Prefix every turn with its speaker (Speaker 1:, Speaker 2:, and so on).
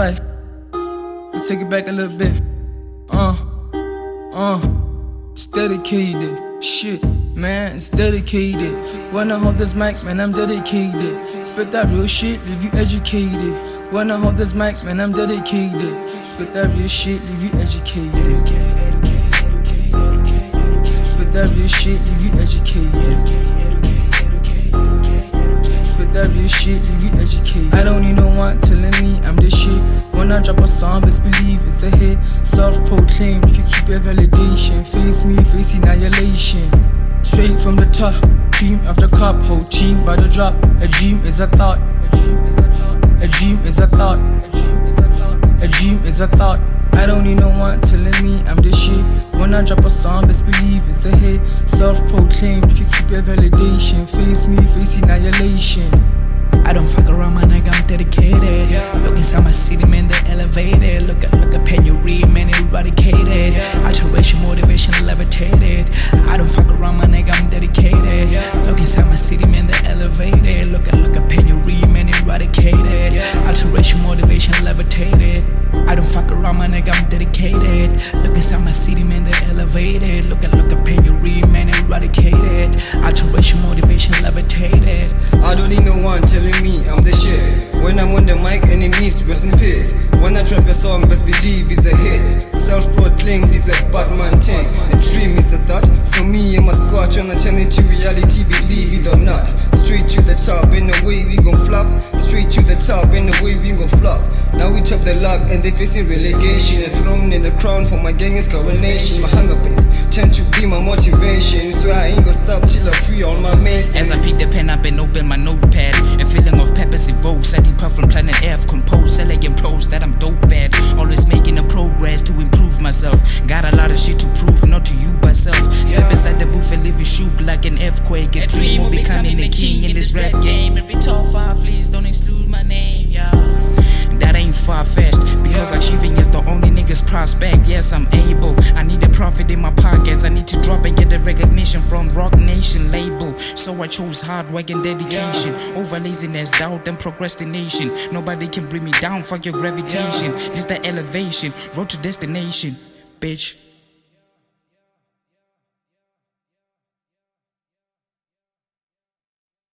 Speaker 1: Alright, let's take it back a little bit. It's dedicated. Shit, man, it's dedicated. Wanna hold this mic, man, I'm dedicated. Spit that real shit, leave you educated. Wanna hold this mic, man, I'm dedicated. Spit that real shit, leave you educated. Spit that real shit, leave you educated. Spit that real shit, leave you educated. I don't need no one telling me I'm the shit. When I drop a song, best believe it's a hit. Self-proclaimed, you can keep your validation. Face me, face annihilation. Straight from the top, cream after cup, whole team by the drop. A dream is a thought. A dream is a thought. A dream is a thought. A dream is a thought. I don't need no one telling me I'm the shit. When I drop a song, best believe it's a hit. Self-proclaimed, you can keep your validation. Face me, face annihilation.
Speaker 2: I don't fuck around, my nigga, I'm dedicated. Look inside my city, man, they're elevated. Look at penury, man, eradicated. Alteration, motivation, levitated. I don't fuck around, my nigga, I'm dedicated. Look inside my city, man, they're elevated. Look at penury, man, eradicated. Alteration, motivation, levitated. I don't fuck around, my nigga, I'm dedicated. Look inside my city, man, they're elevated. Look at penury, man, eradicated. Alteration, motivation, levitated.
Speaker 3: I don't need no one telling me I'm the shit. When I'm on the mic, enemies rest in peace. When I drop a song, best believe it's a hit. Self-proclaimed, it's a Batman thing. A dream is a thought, so me and my squad tryna turn it to reality, believe it or not. Straight to the top, and the way we gon' flop. Straight to the top, and the way we gon' flop. Now we top the lock, and they facing relegation. A throne and a crown for my gang is coronation. My hunger base tend to be my motivation, so I ain't gon' stop till I free all my mates.
Speaker 4: As I pick the pen up and open my notepad, a feeling of purpose evokes. I depart from planet Earth, compose, elegant prose that I'm dope bad. Always making a progress to improve myself. Got a lot of shit to prove, not to you but self. Step inside the booth and leave you shook like an earthquake. A dream of becoming a king in this rap game. Every top 5, please don't exclude my name, yeah. That ain't far-fetched, because achieving is the only niggas prospect. Yes, I'm able, I need a profit in my pockets. I need to drop and get the recognition from Rock Nation label. So I chose hard work and dedication over laziness, doubt and procrastination. Nobody can bring me down, fuck your gravitation. This the elevation, road to destination, bitch.